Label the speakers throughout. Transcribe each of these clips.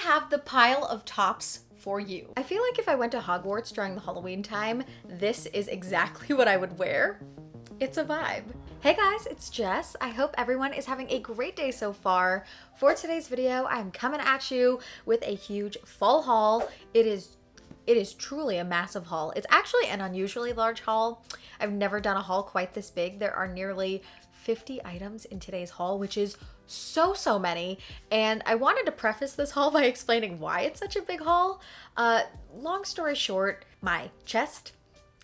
Speaker 1: have the pile of tops for you. I feel like if I went to Hogwarts during the Halloween time, this is exactly what I would wear. It's a vibe. Hey guys, it's Jess. I hope everyone is having a great day so far. For today's video, I'm coming at you with a huge fall haul. It is truly a massive haul. It's actually an unusually large haul. I've never done a haul quite this big. There are nearly 50 items in today's haul, which is so many. And I wanted to preface this haul by explaining why it's such a big haul. Long story short, my chest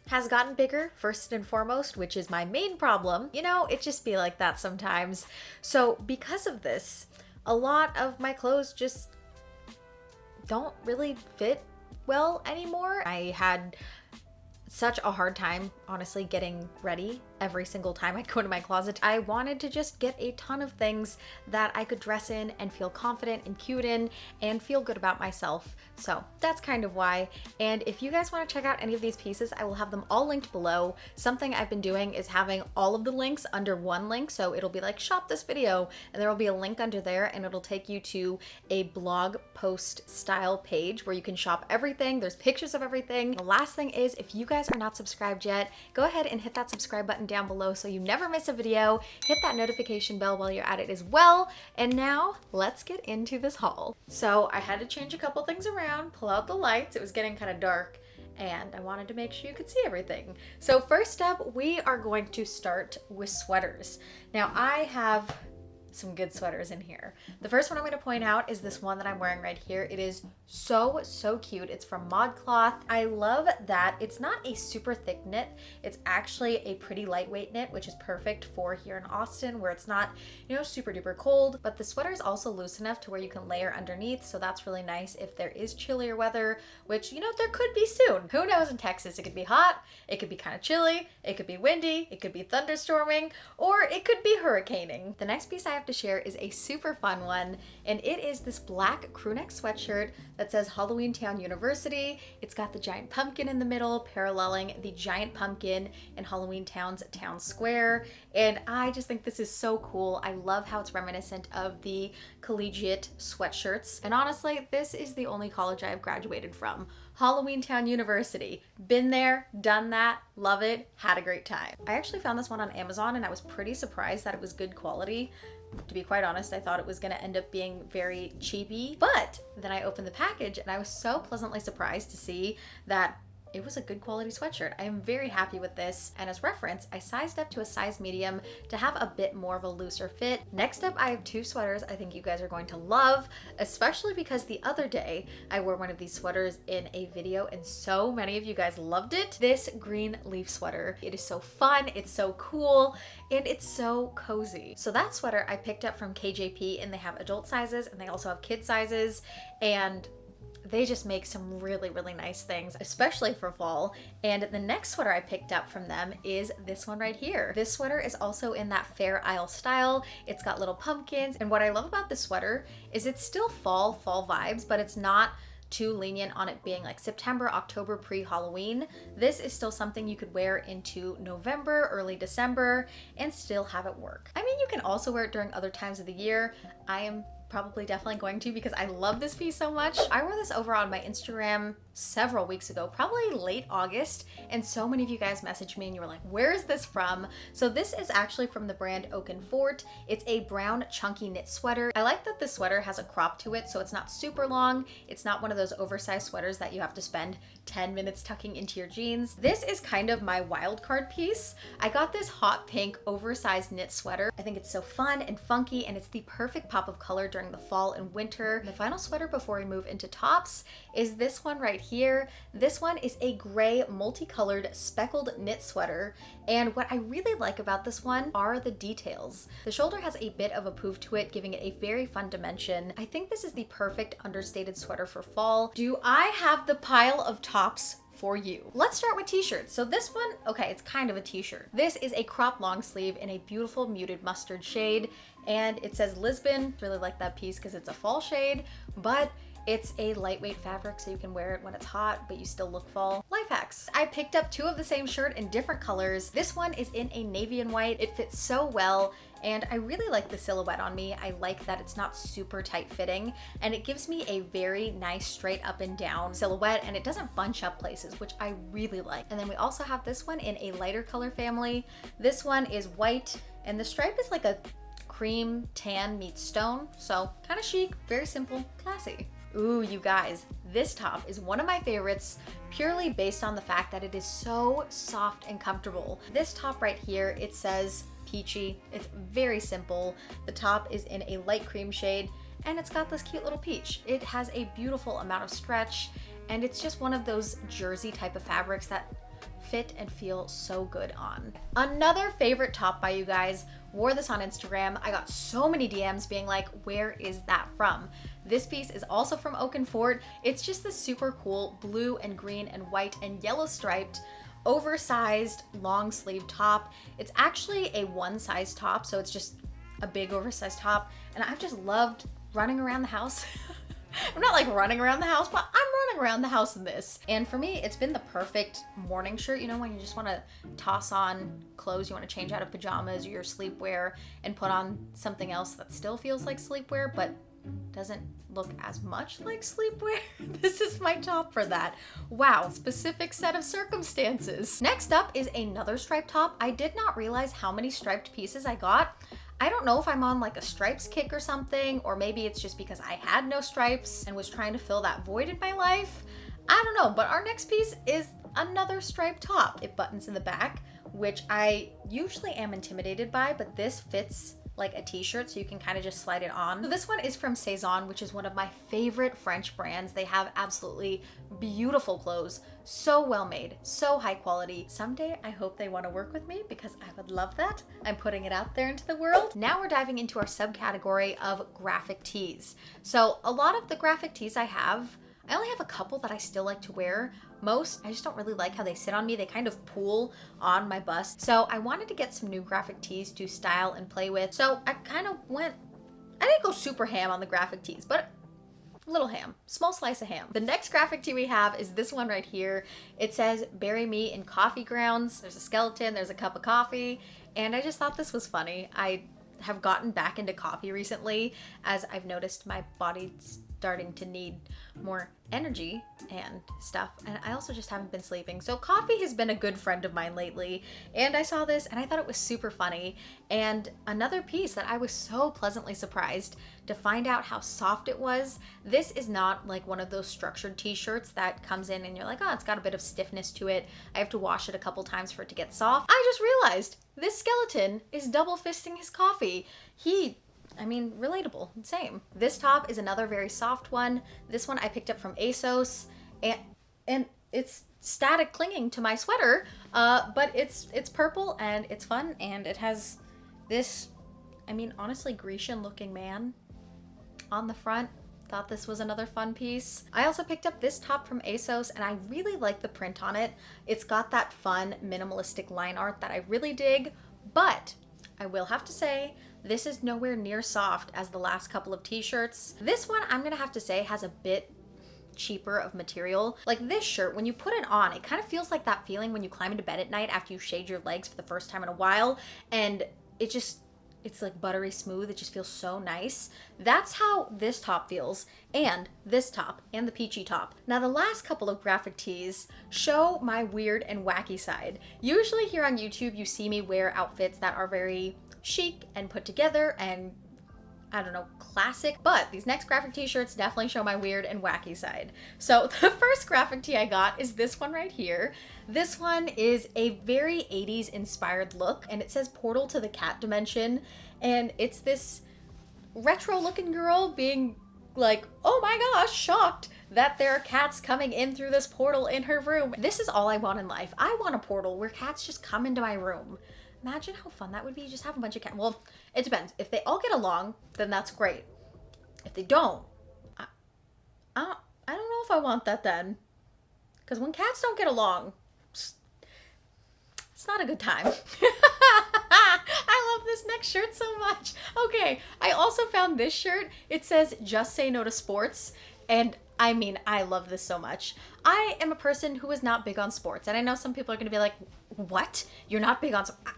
Speaker 1: has gotten bigger, first and foremost, which is my main problem. You know, it just be like that sometimes. So because of this, a lot of my clothes just don't really fit well anymore. I had such a hard time, honestly, getting ready every single time I go into my closet. I wanted to just get a ton of things that I could dress in and feel confident and cute in and feel good about myself. So that's kind of why. And if you guys want to check out any of these pieces, I will have them all linked below. Something I've been doing is having all of the links under one link. So it'll be like shop this video and there will be a link under there and it'll take you to a blog post style page where you can shop everything. There's pictures of everything. The last thing is, if you guys are not subscribed yet, go ahead and hit that subscribe button down below so you never miss a video. Hit that notification bell while you're at it as well. And now let's get into this haul. So I had to change a couple things around, pull out the lights. It was getting kind of dark and I wanted to make sure you could see everything. So first up, we are going to start with sweaters. Now I have some good sweaters in here. The first one I'm going to point out is this one that I'm wearing right here. It is so cute. It's from ModCloth. I love that it's not a super thick knit. It's actually a pretty lightweight knit, which is perfect for here in Austin where it's not, you know, super duper cold, but the sweater is also loose enough to where you can layer underneath. So that's really nice if there is chillier weather, which, you know, there could be soon. Who knows, in Texas, it could be hot, it could be kind of chilly, it could be windy, it could be thunderstorming, or it could be hurricaning. The next piece I have to share is a super fun one, and it is this black crewneck sweatshirt that says Halloween Town University. It's got the giant pumpkin in the middle paralleling the giant pumpkin in Halloween Town's town square, and I just think this is so cool. I love how it's reminiscent of the collegiate sweatshirts, and honestly, this is the only college I have graduated from. Halloween Town University. Been there, done that, love it, had a great time. I actually found this one on Amazon and I was pretty surprised that it was good quality. To be quite honest, I thought it was gonna end up being very cheapy, but then I opened the package and I was so pleasantly surprised to see that it was a good quality sweatshirt. I am very happy with this, and as reference, I sized up to a size medium to have a bit more of a looser fit. Next up, I have two sweaters I think you guys are going to love, especially because the other day I wore one of these sweaters in a video and so many of you guys loved it. This green leaf sweater. It is so fun, it's so cool, and it's so cozy. So that sweater I picked up from KJP, and they have adult sizes and they also have kid sizes, and they just make some really nice things, especially for fall. And the next sweater I picked up from them is this one right here. This sweater is also in that Fair Isle style. It's got little pumpkins, and what I love about this sweater is it's still fall vibes, but it's not too lenient on it being like September, October, pre-Halloween. This is still something you could wear into November, early December, and still have it work. I mean, you can also wear it during other times of the year. I am probably definitely going to because I love this piece so much. I wore this over on my Instagram several weeks ago, probably late August, and so many of you guys messaged me and you were like, where is this from? So this is actually from the brand Oak and Fort. It's a brown chunky knit sweater. I like that the sweater has a crop to it, so it's not super long. It's not one of those oversized sweaters that you have to spend 10 minutes tucking into your jeans. This is kind of my wild card piece. I got this hot pink oversized knit sweater. I think it's so fun and funky, and it's the perfect pop of color during the fall and winter. The final sweater before we move into tops is this one right here. This one is a gray multicolored speckled knit sweater, and what I really like about this one are the details. The shoulder has a bit of a poof to it, giving it a very fun dimension. I think this is the perfect understated sweater for fall. Do I have the pile of tops for you? Let's start with t-shirts. So this one, okay, it's kind of a t-shirt. This is a crop long sleeve in a beautiful muted mustard shade, and it says Lisbon. Really like that piece because it's a fall shade, but it's a lightweight fabric so you can wear it when it's hot, but you still look fall. Life hacks. I picked up two of the same shirt in different colors. This one is in a navy and white. It fits so well, and I really like the silhouette on me. I like that it's not super tight fitting, and it gives me a very nice straight up and down silhouette, and it doesn't bunch up places, which I really like. And then we also have this one in a lighter color family. This one is white, and the stripe is like a cream tan meets stone, so kind of chic, very simple, classy. Ooh, you guys, this top is one of my favorites purely based on the fact that it is so soft and comfortable. This top right here, it says peachy. It's very simple. The top is in a light cream shade, and it's got this cute little peach. It has a beautiful amount of stretch, and it's just one of those jersey type of fabrics that fit and feel so good on. Another favorite top by you guys, wore this on Instagram. I got so many DMs being like, where is that from? This piece is also from Oak and Fort. It's just this super cool blue and green and white and yellow striped oversized long sleeve top. It's actually a one size top, so it's just a big oversized top, and I've just loved running around the house. I'm not like running around the house, but I'm running around the house in this. And for me, it's been the perfect morning shirt, you know, when you just want to toss on clothes, you want to change out of pajamas or your sleepwear and put on something else that still feels like sleepwear, but doesn't look as much like sleepwear. This is my top for that. Wow, specific set of circumstances. Next up is another striped top. I did not realize how many striped pieces I got. I don't know if I'm on like a stripes kick or something, or maybe it's just because I had no stripes and was trying to fill that void in my life. I don't know, but our next piece is another striped top. It buttons in the back, which I usually am intimidated by, but this fits like a t-shirt, so you can kind of just slide it on. So this one is from Saison, which is one of my favorite French brands. They have absolutely beautiful clothes, so well made, so high quality. Someday I hope they want to work with me because I would love that. I'm putting it out there into the world. Now we're diving into our subcategory of graphic tees. So a lot of the graphic tees I only have a couple that I still like to wear. Most, I just don't really like how they sit on me. They kind of pool on my bust. So I wanted to get some new graphic tees to style and play with. So I didn't go super ham on the graphic tees, but a little ham, small slice of ham. The next graphic tee we have is this one right here. It says, "Bury me in coffee grounds." There's a skeleton, there's a cup of coffee, and I just thought this was funny. I have gotten back into coffee recently as I've noticed my body's starting to need more energy and stuff, and I also just haven't been sleeping, so coffee has been a good friend of mine lately. And I saw this and I thought it was super funny, and another piece that I was so pleasantly surprised to find out how soft it was. This is not like one of those structured t-shirts that comes in and you're like, oh, it's got a bit of stiffness to it, I have to wash it a couple times for it to get soft. I just realized this skeleton is double fisting his coffee. Relatable, same. This top is another very soft one. This one I picked up from ASOS, and it's static clinging to my sweater, but it's purple and it's fun, and it has this, honestly, Grecian looking man on the front. Thought this was another fun piece. I also picked up this top from ASOS, and I really like the print on it. It's got that fun minimalistic line art that I really dig, but I will have to say, this is nowhere near soft as the last couple of t-shirts. This one, I'm gonna have to say, has a bit cheaper of material. Like this shirt, when you put it on, it kind of feels like that feeling when you climb into bed at night after you shave your legs for the first time in a while, and it's like buttery smooth. It just feels so nice. That's how this top feels, and this top, and the peachy top. Now the last couple of graphic tees show my weird and wacky side. Usually here on YouTube you see me wear outfits that are very chic and put together and, I don't know, classic, but these next graphic t-shirts definitely show my weird and wacky side. So the first graphic tee I got is this one right here. This one is a very 80s inspired look, and it says "Portal to the Cat Dimension," and it's this retro looking girl being like, oh my gosh, shocked that there are cats coming in through this portal in her room. This is all I want in life. I want a portal where cats just come into my room. Imagine how fun that would be, just have a bunch of cats. Well, it depends. If they all get along, then that's great. If they don't, I don't know if I want that then. Because when cats don't get along, it's not a good time. I love this next shirt so much. Okay, I also found this shirt. It says, "Just say no to sports." And I love this so much. I am a person who is not big on sports. And I know some people are going to be like, what? You're not big on sports?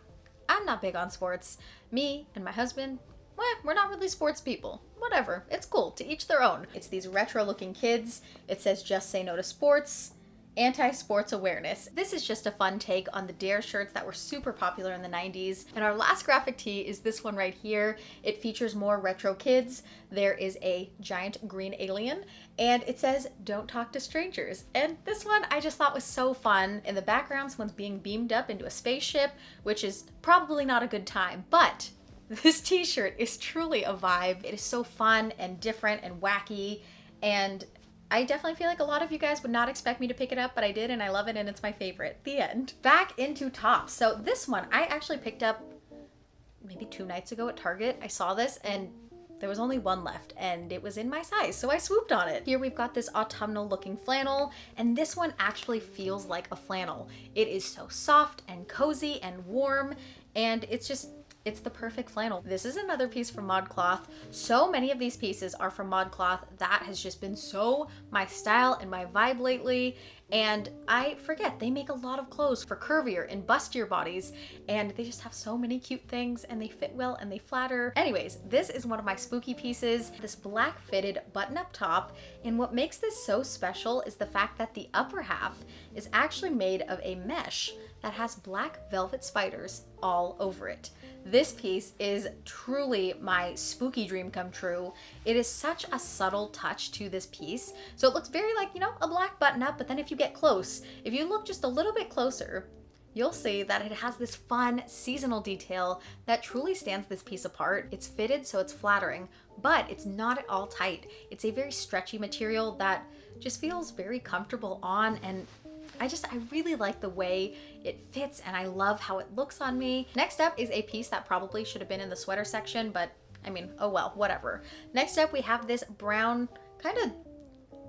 Speaker 1: I'm not big on sports. Me and my husband, well, we're not really sports people. Whatever, it's cool, to each their own. It's these retro looking kids. It says just say no to sports. Anti-sports awareness. This is just a fun take on the Dare shirts that were super popular in the 90s. And our last graphic tee is this one right here. It features more retro kids. There is a giant green alien and it says don't talk to strangers. And this one I just thought was so fun. In the background, someone's being beamed up into a spaceship, which is probably not a good time, but this t-shirt is truly a vibe. It is so fun and different and wacky, and I definitely feel like a lot of you guys would not expect me to pick it up, but I did and I love it and it's my favorite. The end. Back into tops. So this one I actually picked up maybe 2 nights ago at Target. I saw this and there was only one left and it was in my size, so I swooped on it. Here we've got this autumnal looking flannel, and this one actually feels like a flannel. It is so soft and cozy and warm, and it's the perfect flannel. This is another piece from ModCloth. So many of these pieces are from ModCloth. That has just been so my style and my vibe lately. And I forget, they make a lot of clothes for curvier and bustier bodies, and they just have so many cute things and they fit well and they flatter. Anyways, this is one of my spooky pieces, this black fitted button-up top. And what makes this so special is the fact that the upper half is actually made of a mesh that has black velvet spiders all over it. This piece is truly my spooky dream come true. It is such a subtle touch to this piece. So it looks very like, you know, a black button up, but then if you get close, if you look just a little bit closer, you'll see that it has this fun seasonal detail that truly stands this piece apart. It's fitted so it's flattering, but it's not at all tight. It's a very stretchy material that just feels very comfortable on, and I really like the way it fits and I love how it looks on me. Next up is a piece that probably should have been in the sweater section, but I mean, oh well, whatever. Next up we have this brown,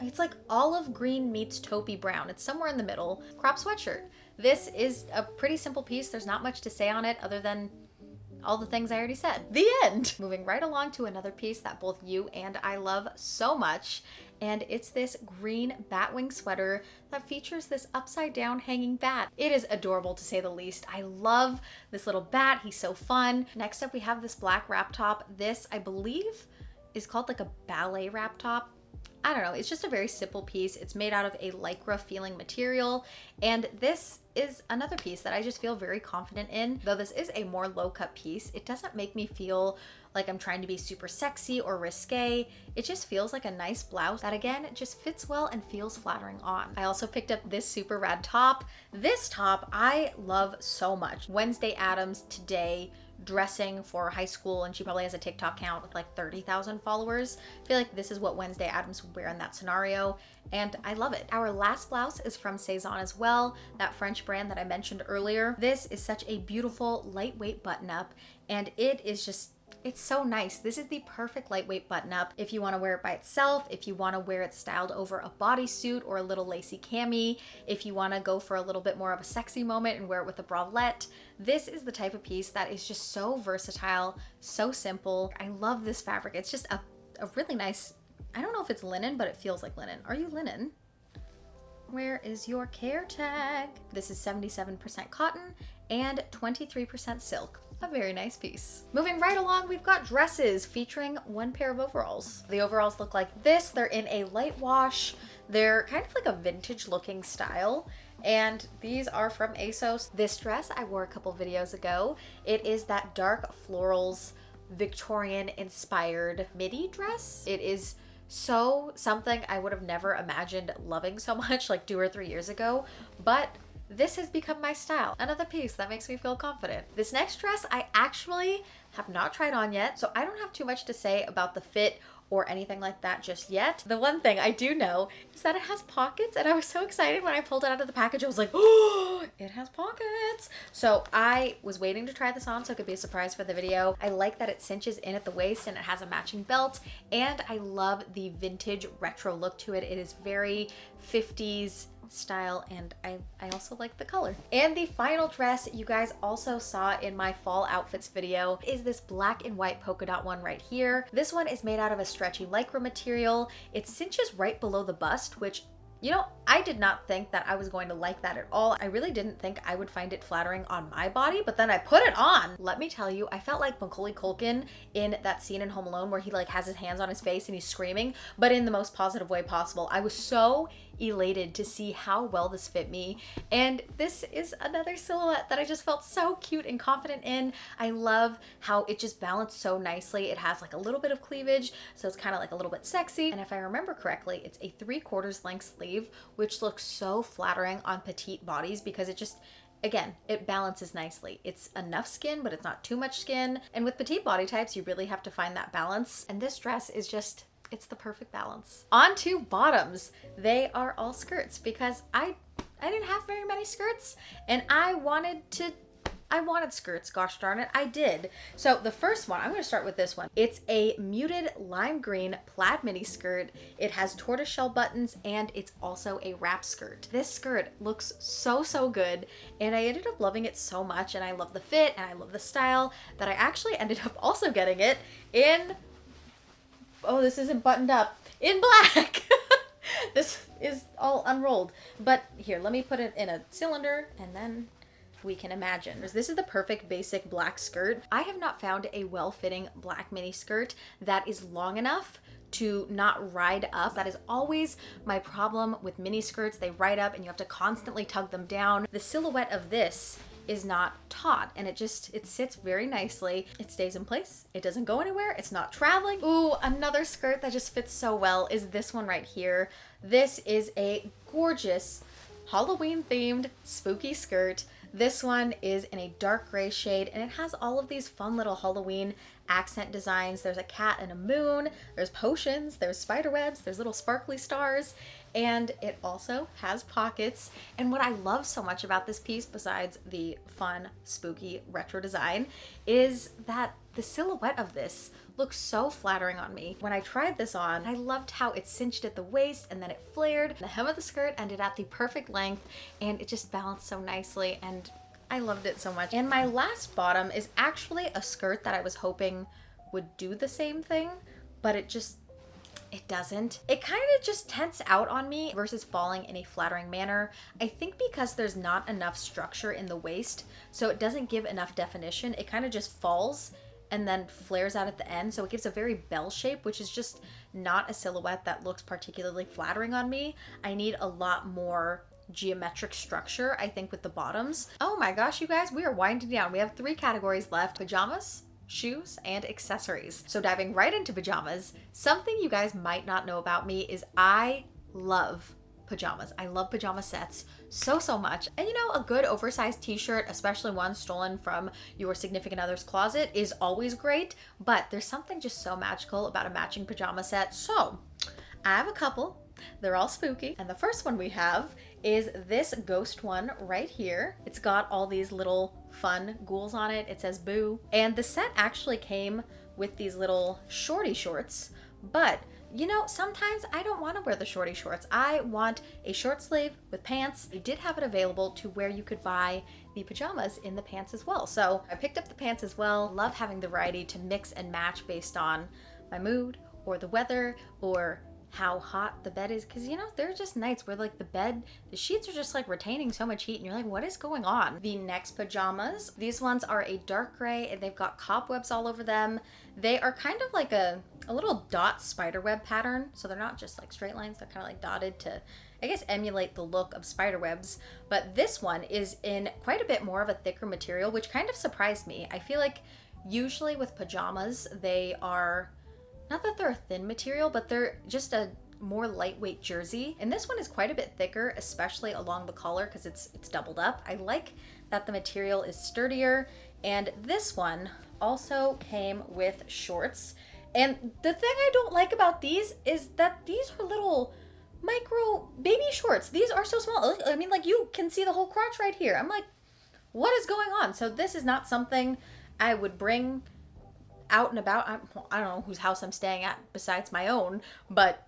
Speaker 1: it's like olive green meets taupey brown. It's somewhere in the middle, crop sweatshirt. This is a pretty simple piece. There's not much to say on it other than all the things I already said. The end! Moving right along to another piece that both you and I love so much, and it's this green Batwing sweater that features this upside down hanging bat. It is adorable to say the least. I love this little bat. He's so fun. Next up we have this black wrap top. This, I believe, is called like a ballet wrap top. I don't know, it's just a very simple piece. It's made out of a lycra feeling material, and this is another piece that I just feel very confident in. Though this is a more low cut piece, it doesn't make me feel like I'm trying to be super sexy or risque. It just feels like a nice blouse that, again, just fits well and feels flattering on. I also picked up this super rad top. This top I love so much. Wednesday Addams today dressing for high school, and she probably has a TikTok account with like 30,000 followers. I feel like this is what Wednesday Addams would wear in that scenario, and I love it. Our last blouse is from Saison as well, that French brand that I mentioned earlier. This is such a beautiful lightweight button up, and it's so nice. This is the perfect lightweight button up if you want to wear it by itself, if you want to wear it styled over a bodysuit or a little lacy cami, if you want to go for a little bit more of a sexy moment and wear it with a bralette. This is the type of piece that is just so versatile, so simple. I love this fabric. It's just a really nice, I don't know if it's linen, but it feels like linen. Are you linen? Where is your care tag? This is 77% cotton and 23% silk. A very nice piece. Moving right along, we've got dresses featuring one pair of overalls. The overalls look like this. They're in a light wash. They're kind of like a vintage looking style, and these are from ASOS. This dress I wore a couple videos ago. It is that dark florals, Victorian inspired midi dress. It is so something I would have never imagined loving so much like 2 or 3 years ago, but this has become my style. Another piece that makes me feel confident. This next dress I actually have not tried on yet, so I don't have too much to say about the fit or anything like that just yet. The one thing I do know is that it has pockets, and I was so excited when I pulled it out of the package. I was like, oh, it has pockets. So I was waiting to try this on so it could be a surprise for the video. I like that it cinches in at the waist and it has a matching belt, and I love the vintage retro look to it. It is very 50s style, and I also like the color. And the final dress you guys also saw in my fall outfits video is this black and white polka dot one right here. This one is made out of a stretchy lycra material. It cinches right below the bust, which You know, I did not think that I was going to like that at all. I really didn't think I would find it flattering on my body, but then I put it on. Let me tell you, I felt like Macaulay Culkin in that scene in Home Alone where he like has his hands on his face and he's screaming, but in the most positive way possible. I was so elated to see how well this fit me, and this is another silhouette that I just felt so cute and confident in. I love how it just balanced so nicely. It has like a little bit of cleavage, so it's kind of like a little bit sexy, and if I remember correctly, it's a 3/4 length sleeve, which looks so flattering on petite bodies because it just, again, it balances nicely. It's enough skin, but it's not too much skin, and with petite body types, you really have to find that balance, and this dress is just, it's the perfect balance. On to bottoms. They are all skirts because I didn't have very many skirts, and I wanted skirts, gosh darn it, I did. So the first one, I'm gonna start with this one. It's a muted lime green plaid mini skirt. It has tortoiseshell buttons, and it's also a wrap skirt. This skirt looks so good, and I ended up loving it so much, and I love the fit, and I love the style, that I actually ended up also getting it in, oh, this isn't buttoned up, in black. This is all unrolled. But here, let me put it in a cylinder, and then we can imagine. This is the perfect basic black skirt. I have not found a well-fitting black mini skirt that is long enough to not ride up. That is always my problem with mini skirts. They ride up and you have to constantly tug them down. The silhouette of this is not taut, and it sits very nicely. It stays in place. It doesn't go anywhere. It's not traveling. Ooh, another skirt that just fits so well is this one right here. This is a gorgeous Halloween themed spooky skirt. This one is in a dark gray shade, and it has all of these fun little Halloween accent designs. There's a cat and a moon, there's potions, there's spider webs, there's little sparkly stars, and it also has pockets. And what I love so much about this piece, besides the fun, spooky, retro design, is that the silhouette of this looks so flattering on me. When I tried this on, I loved how it cinched at the waist and then it flared. The hem of the skirt ended at the perfect length, and it just balanced so nicely, and I loved it so much. And my last bottom is actually a skirt that I was hoping would do the same thing, but it doesn't. It kind of just tents out on me versus falling in a flattering manner. I think because there's not enough structure in the waist, so it doesn't give enough definition. It kind of just falls and then flares out at the end, so it gives a very bell shape, which is just not a silhouette that looks particularly flattering on me. I need a lot more geometric structure, I think, with the bottoms. Oh my gosh, you guys, we are winding down. We have 3 categories left: pajamas, shoes, and accessories. So diving right into pajamas, something you guys might not know about me is I love pajamas. I love pajama sets so much. And you know, a good oversized t-shirt, especially one stolen from your significant other's closet, is always great, but there's something just so magical about a matching pajama set. So I have a couple. They're all spooky. And the first one we have is this ghost one right here. It's got all these little fun ghouls on it. It says boo. And the set actually came with these little shorty shorts, but you know, sometimes I don't want to wear the shorty shorts. I want a short sleeve with pants. They did have it available to where you could buy the pajamas in the pants as well. So I picked up the pants as well. Love having the variety to mix and match based on my mood or the weather or how hot the bed is, because you know, there are just nights where like the sheets are just like retaining so much heat and you're like, what is going on? The next pajamas, these ones are a dark gray and they've got cobwebs all over them. They are kind of like a little dot spiderweb pattern, so they're not just like straight lines, they're kind of like dotted to, I guess, emulate the look of spiderwebs. But this one is in quite a bit more of a thicker material, which kind of surprised me. I feel like usually with pajamas, they are, not that they're a thin material, but they're just a more lightweight jersey. And this one is quite a bit thicker, especially along the collar because it's doubled up. I like that the material is sturdier. And this one also came with shorts. And the thing I don't like about these is that these are little micro baby shorts. These are so small. I mean, like, you can see the whole crotch right here. I'm like, what is going on? So this is not something I would bring out and about. I don't know whose house I'm staying at besides my own, but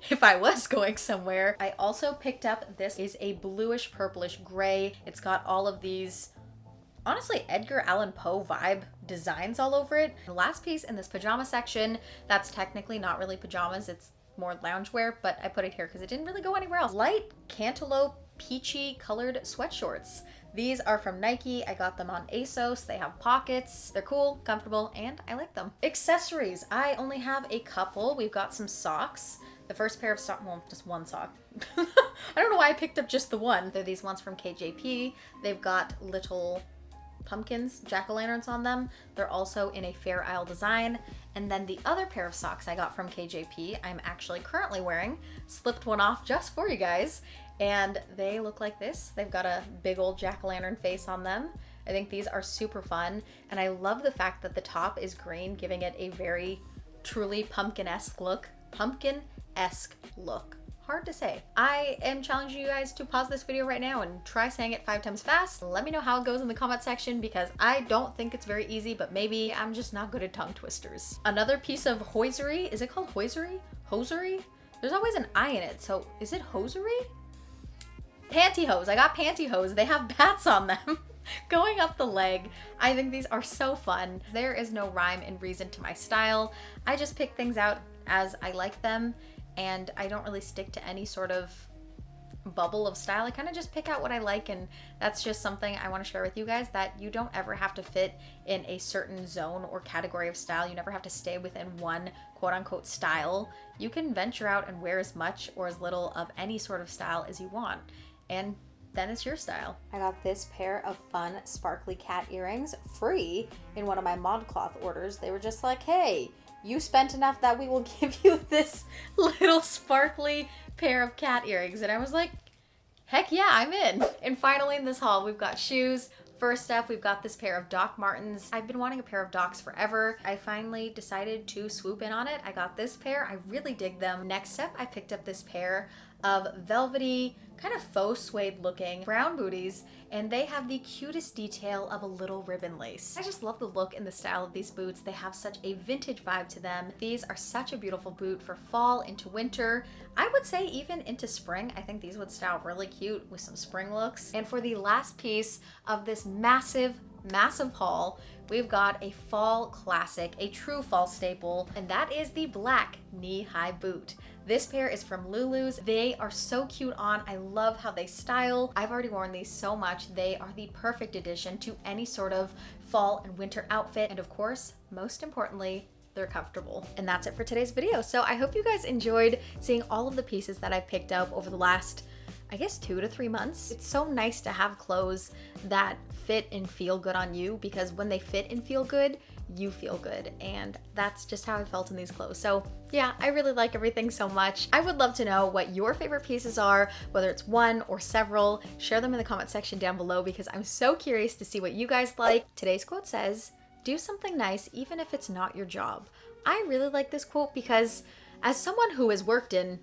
Speaker 1: if I was going somewhere. I also picked up, this is a bluish purplish gray. It's got all of these, honestly, Edgar Allan Poe vibe designs all over it. The last piece in this pajama section, that's technically not really pajamas, it's more loungewear, but I put it here because it didn't really go anywhere else. Light cantaloupe peachy colored sweatshorts. These are from Nike. I got them on ASOS. They have pockets. They're cool, comfortable, and I like them. Accessories. I only have a couple. We've got some socks. The first pair of socks, well, just one sock. I don't know why I picked up just the one. They're these ones from KJP. They've got little pumpkins, jack-o'-lanterns on them. They're also in a Fair Isle design. And then the other pair of socks I got from KJP, I'm actually currently wearing. Slipped one off just for you guys. And they look like this. They've got a big old jack-o'-lantern face on them. I think these are super fun. And I love the fact that the top is green, giving it a very truly pumpkin-esque look. Pumpkin-esque look. Hard to say. I am challenging you guys to pause this video right now and try saying it 5 times fast. Let me know how it goes in the comment section because I don't think it's very easy, but maybe I'm just not good at tongue twisters. Another piece of hosiery. Is it called hosiery? Hosiery? There's always an I in it, so is it hosiery? Pantyhose. I got pantyhose. They have bats on them. Going up the leg. I think these are so fun. There is no rhyme and reason to my style. I just pick things out as I like them, and I don't really stick to any sort of bubble of style. I kind of just pick out what I like, and that's just something I want to share with you guys, that you don't ever have to fit in a certain zone or category of style. You never have to stay within one quote-unquote style. You can venture out and wear as much or as little of any sort of style as you want, and then it's your style. I got this pair of fun sparkly cat earrings free in one of my ModCloth orders. They were just like, hey, you spent enough that we will give you this little sparkly pair of cat earrings. And I was like, heck yeah, I'm in. And finally in this haul, we've got shoes. First up, we've got this pair of Doc Martens. I've been wanting a pair of Docs forever. I finally decided to swoop in on it. I got this pair. I really dig them. Next up, I picked up this pair of velvety, kind of faux suede looking brown booties, and they have the cutest detail of a little ribbon lace. I just love the look and the style of these boots. They have such a vintage vibe to them. These are such a beautiful boot for fall into winter. I would say even into spring. I think these would style really cute with some spring looks. And for the last piece of this massive haul, we've got a fall classic, a true fall staple, and that is the black knee-high boot. This pair is from Lulu's. They are so cute on. I love how they style. I've already worn these so much. They are the perfect addition to any sort of fall and winter outfit. And of course, most importantly, they're comfortable. And that's it for today's video. So I hope you guys enjoyed seeing all of the pieces that I've picked up over the last, I guess, 2 to 3 months. It's so nice to have clothes that fit and feel good on you, because when they fit and feel good, you feel good. And that's just how I felt in these clothes. So yeah, I really like everything so much. I would love to know what your favorite pieces are, whether it's one or several. Share them in the comment section down below because I'm so curious to see what you guys like. Today's quote says, do something nice even if it's not your job. I really like this quote because as someone who has worked in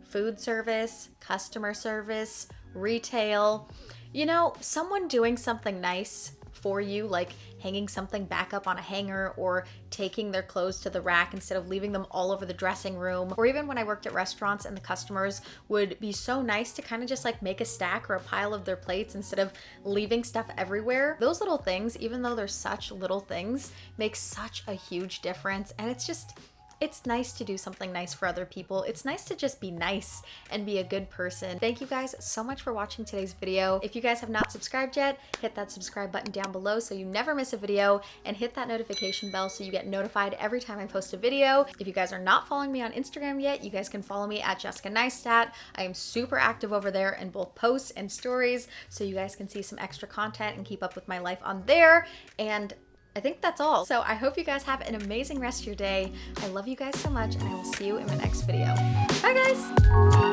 Speaker 1: food service, customer service, retail, you know, someone doing something nice for you, like hanging something back up on a hanger or taking their clothes to the rack instead of leaving them all over the dressing room, or even when I worked at restaurants and the customers would be so nice to kind of just like make a stack or a pile of their plates instead of leaving stuff everywhere. Those little things, even though they're such little things, make such a huge difference. And it's nice to do something nice for other people. It's nice to just be nice and be a good person. Thank you guys so much for watching today's video. If you guys have not subscribed yet, hit that subscribe button down below so you never miss a video, and hit that notification bell so you get notified every time I post a video. If you guys are not following me on Instagram yet, you guys can follow me at Jessica Neistadt. I am super active over there in both posts and stories, so you guys can see some extra content and keep up with my life on there. And I think that's all. So I hope you guys have an amazing rest of your day. I love you guys so much, and I will see you in my next video. Bye guys!